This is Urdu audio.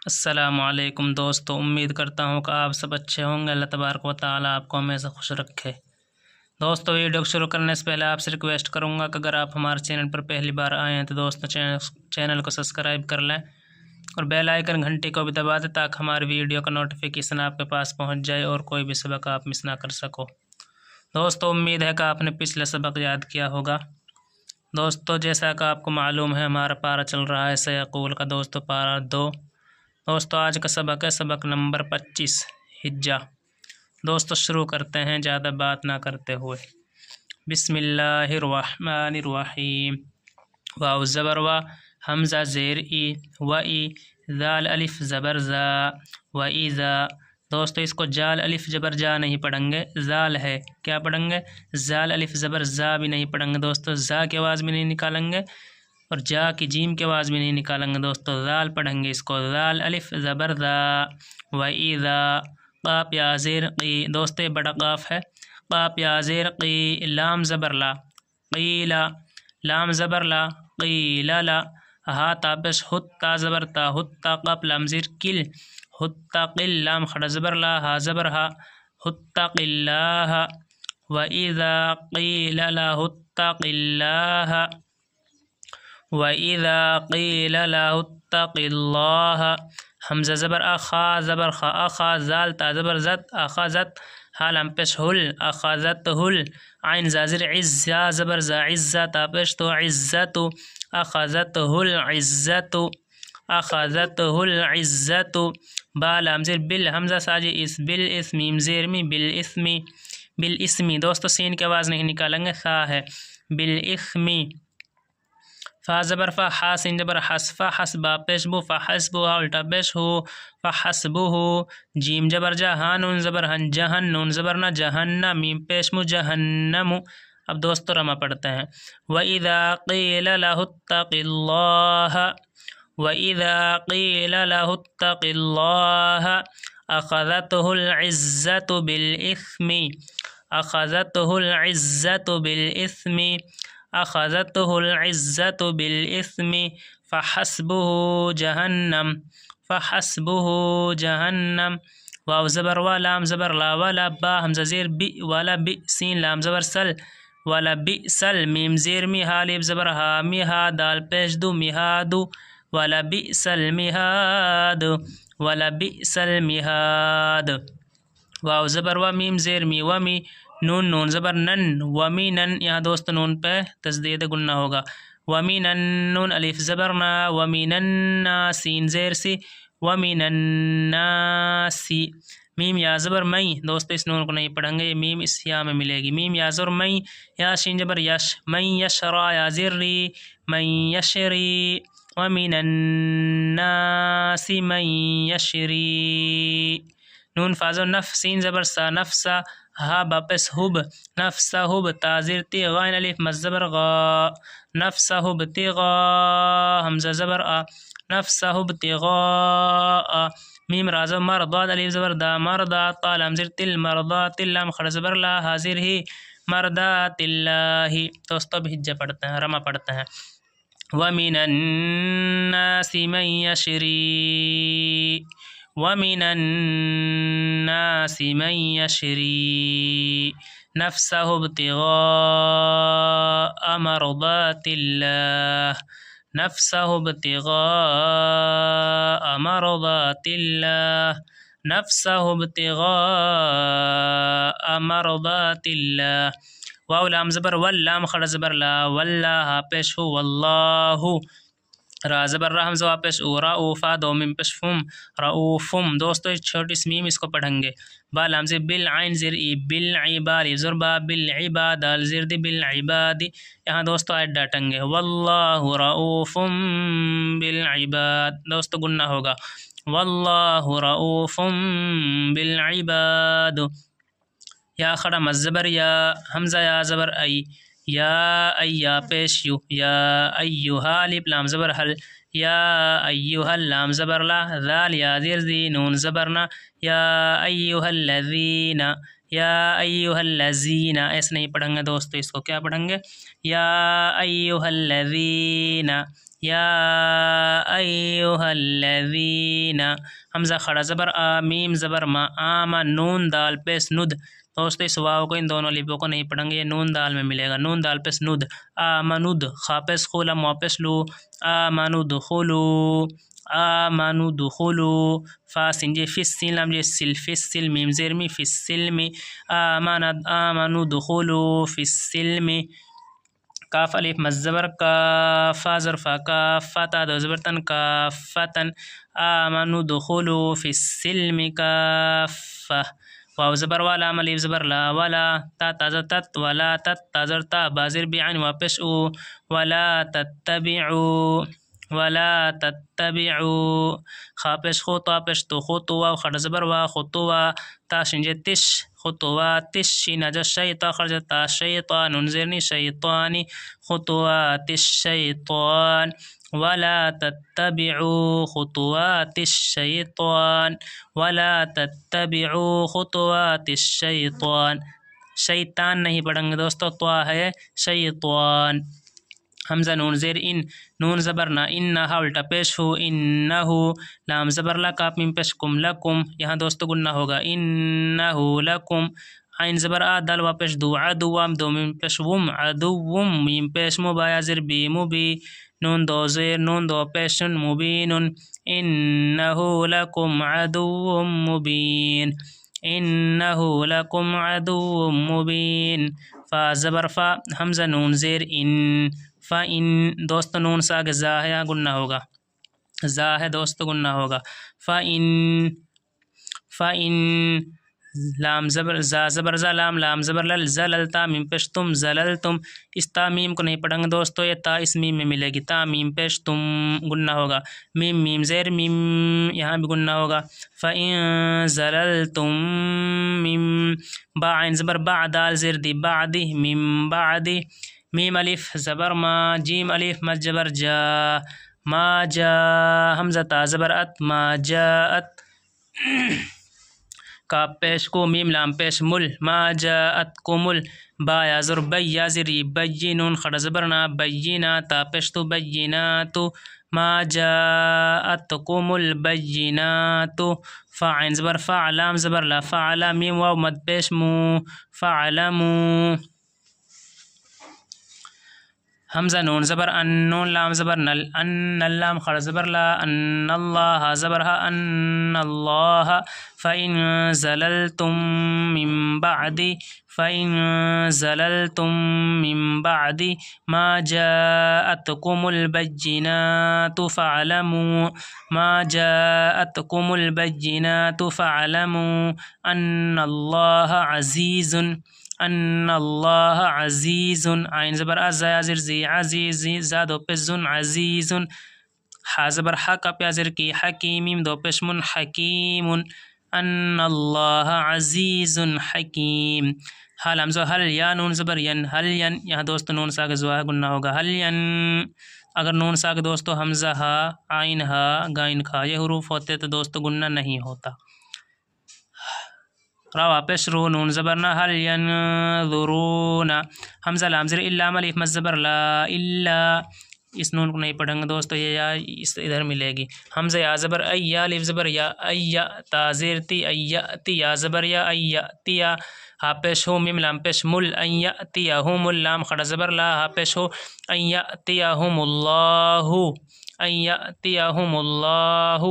السلام علیکم دوستو، امید کرتا ہوں کہ آپ سب اچھے ہوں گے۔ اللہ تبارک و تعالیٰ آپ کو ہمیشہ خوش رکھے۔ دوستو ویڈیو کو شروع کرنے سے پہلے آپ سے ریکویسٹ کروں گا کہ اگر آپ ہمارے چینل پر پہلی بار آئے ہیں تو دوستو چینل کو سبسکرائب کر لیں اور بیل آئیکن گھنٹی کو بھی دبا دیں تاکہ ہماری ویڈیو کا نوٹیفیکیشن آپ کے پاس پہنچ جائے اور کوئی بھی سبق آپ مس نہ کر سکو۔ دوستو امید ہے کہ آپ نے پچھلا سبق یاد کیا ہوگا۔ دوستو جیسا کہ آپ کو معلوم ہے ہمارا پارہ چل رہا ہے سیقول کا دوستو پارہ 2۔ دوستو آج کا سبق ہے سبق نمبر 25 حجہ۔ دوستو شروع کرتے ہیں زیادہ بات نہ کرتے ہوئے۔ بسم اللہ الرحمن الرحیم۔ واو زبر وا، حمزہ زیر ای، و ای، ذال الف زبر زا، و ایذا۔ دوستو اس کو جال الف زبر جا نہیں پڑھیں گے، زال ہے، کیا پڑھیں گے؟ زال الف زبر زا بھی نہیں پڑھیں گے دوستو، زا کی آواز بھی نہیں نکالیں گے اور جا کی جیم کی آواز بھی نہیں نکالیں گے دوستو، ذال پڑھیں گے اس کو، ذال الف زبر ذا، و ایذا، قاف یا زیر قی۔ دوستو یہ بڑا قاف ہے، قاف یا زیر قی، لام زبر لا، قیلا، لام زبر لا، قیلا لا، ہا تابش ہت تا زبر تا، ہت تا قاف لام زیر کل، ہت تا قل، لام خڑا زبر لا، ہا زبر ہا، ہت تا قلاہ، و ایذا قیل لہ اتق اللہ، وَإِذَا قِيلَ لَهُ اتَّقِ اللَّهَ۔ حمزہ زبر اخا زبر خا، اخا، زال تا زبر زت، اخذت، ہا لام پیش ہل، اخذت ہل، عین زازر عزا زبر زا، عزا تا پیش تو عزت، اخذت ہل عزت، اخذت ہل عزت، با لام زیر بل، حمزہ ساجی اس، بل اس، میم زیر می، بالاسمی، بالاسمی۔ دوستو سین کی آواز نہیں نکالیں گے، خا ہے، بالاسمی۔ فا زبر فا، حا سین زبر حس، فا حسبا پیش بو، فا حسبو ہا الٹا پیش ہو، فا حسبو ہو، جیم زبر جا، ہا نون زبر ہن، جہن نون زبر نہ، جہنم، میم پیش مو، جہنم۔ اب دوستو رما پڑھتے ہیں، وَإِذَا قِيلَ لَهُ اتَّقِ اللَّهَ، وَإِذَا قِيلَ لَهُ اتَّقِ اللَّهَ أَخَذَتْهُ الْعِزَّةُ بِالْإِثْمِ، أَخَذَتْهُ الْعِزَّةُ بِالْإِثْمِ، أخذته العزة بالإثم، فحسبه جهنم، فحسبه جهنم۔ واو زبر وا، لام زبر لا، ولا، با حمزہ زیر بی، ولا بی، سین لام زبر سل، ولا بئسل، میم زیر می، ہا لیب زبر ہا، می ہا دال پیش دو، میہاد، ولا بئس المہاد، ولا بئس المہاد۔ واو زبر و، میم زیر می، ومی، نون نون زبر نن، ومینن، یہاں دوست نون پہ تشدید گنہ ہوگا، ومینن، نون الف زبر نا، ومینن، سین زیر سی، ومینن ناسی، میم یا زبر مئی، دوست اس نون کو نہیں پڑھیں گے، یہ میم اس یا میں ملے گی، میم یا زبر مئی، یا شین زبر یش، من یشرا یا زر ری، من یشری، ومن الناس من یشری، نون فازو نف، سین زبر سا، نفسا، ہا باپس ہوب، نفسا ہوب، تازر تی، غائن الف مز زبر غا، نفسا ہوب تغا، حمزہ زبر آ، نفسا ہوب تغا، میم رازو مرضاد الف زبر دا، مرضا، تا لام زر تل، مرضات لام خڑ زبر لا، حاضر ہی، مرضات اللہ۔ دوستو اب حجہ پڑھتے ہیں، رما پڑھتے ہیں، وَمِنَ النَّاسِ مَن يَشْرِي، وَمِنَ النَّاسِ مَن يَشْرِي نَفْسَهُ ابْتِغَاءَ مَرْضَاتِ اللَّهِ، نَفْسَهُ ابْتِغَاءَ مَرْضَاتِ اللَّهِ، نَفْسَهُ ابْتِغَاءَ مَرْضَاتِ اللَّهِ۔ واو لام زبر ول، لام خڑ زبر لا، واللہ پیش ہو، واللہ، را زبر را حمزہ پیش او، رؤوفا دو میم پیش فم، رؤوفم۔ دوستو اس چھوٹی سی میم اس کو پڑھیں گے، با لام زیر بل، عین زیر ای، بالعباد زربا، بالعباد دال زیر دی، بالعباد، یہاں دوستو آیت ڈاٹیں گے، واللہ رؤوف بالعباد، دوستو گنہ ہوگا، واللہ رؤوف بالعباد، یا خڑا مز زبر یا، حمزہ یا زبر ای، یا ایا پیش یو، یا ایہا الف لام زبر حل، یا ایہا لام زبر لا، ذال یا زیر ذی، نون زبر نا، یا ایہا الذین، یا ایہا الذین، ایسے نہیں پڑھیں گے دوستو، اس کو کیا پڑھیں گے؟ یا ایہا الذین، یا ایہا الذین حمزہ کھڑا زبر آ میم زبر ما آما نون دال پیش ند دوستو اس واو کو ان دونوں لپوں کو نہیں پڑھیں گے یہ نون دال میں ملے گا نون دال پیش ند آمند خا پیش خو لام واو پیش لو آمند خلو آمنوا دخلوا فا سنجے فی السلم جے سل فی السلم میم زیر می فی السلم آمنوا دخلوا فی السلم کاف الف مد زبر کافا ظرفا کافتا دو زبرتن کافتن آمنوا دخلوا فی السلم کافہ واو زبر والا الف زبر لا ولا تا تازر تت ولا تت تازر تا بازر بعین واپس او ولا تتبعوا ولا تتبعوا خاپش خو طاپش تو خطوا خڑ زبر وا خطوا تا شنجے تش خطوات شین اجا شیطا خرج تا شیطان انزرنی شیطانی خطوات الشیطان ولا تتبعوا خطوات الشیطان ولا تتبعوا خطوات الشیطان شیطان نہیں پڑھیں گے دوستو طوا ہے شیطان حمزہ نون زیر ان نون زبر نا انہا الٹا پیش ہو انہو لام زبر لا کاف میم پیش کم لکم یہاں دوستو گننا ہوگا انہو لکم عین زبر آ دال وا پیش دو عدوام دو میم پیش وم عدوم میم پیش مو با یا زر بی مو بی نون دو زیر نون دو پیشن مبین انہو لکم عدو مبین انہو لکم عدو مبین فا زبر فا حمزہ نون زیر ان فا ان دوست نون ساگ زا ہے گننا ہوگا زا ہے دوست گننا ہوگا فا ان لام زبر زا زبر زا لام لام زبر لل زللتا میم پیش تم زللتم اس تا میم کو نہیں پڑھیں گے دوستو یہ تا اس میم میں ملے گی تا میم پیش تم گننا ہوگا میم میم زیر میم یہاں بھی گننا ہوگا فَإِن زَلَلْتُم مِّن با عین زبر با دال زیر دی بعدی میم بعدی میم الف زبر ما جیم الف مد زبر جا ما جا حمزہ تا زبر ات ما جاءت کا پیش کو میم لام پیش مل ما جاءت کو مل با یا زر بی یا زری بینون خڑ زبرنا بینا تا پیش تو بیناتو ما جاءتکم البینات فعین زبر فعلام زبر لا فعلا میم واو مد پیش مو فعلمو حمزہ نون زبر ان نون لام زبر نل ان اللام خڑ زبر لا ان اللہ زبر ہا ان اللہ فإن زللتم من بعد فإن زللتم من بعد ما جاءتكم البينات فاعلموا ما جاءتكم البينات فاعلموا أن الله عزيز ان اللہ عزیز عین زبر ازا زر زی عزیز زا دو پیش زن عزیز حا زبر حا کا پیازر کی حکیم دو پیش من حکیم ان اللہ عزیز حکیم حال ہمزہ حل یا نون زبر ین حل ین یہاں دوست نون ساگ زوا گننا ہوگا حل ین اگر نون ساگ دوستو حمزہ ہا عین ہا غین کھا یہ حروف ہوتے تو دوستو گننا نہیں ہوتا را پیش رو نون زبر نہ حل ینظرون حمزہ لام زر الا الف مد زبر لا الا اس نون کو نہیں پڑھیں گے دوستو یہ یا اس ادھر ملے گی حمزہ یا زبر ای الف زبر یا ای تا زیر تی ای تی یا زبر یا ای تی ہا پیش ہو میم لام پیش مل ان یاتیہم اللام خڑ زبر لا ہا پیش ہو ان یاتیہم اللہ ان یاتیہم اللہ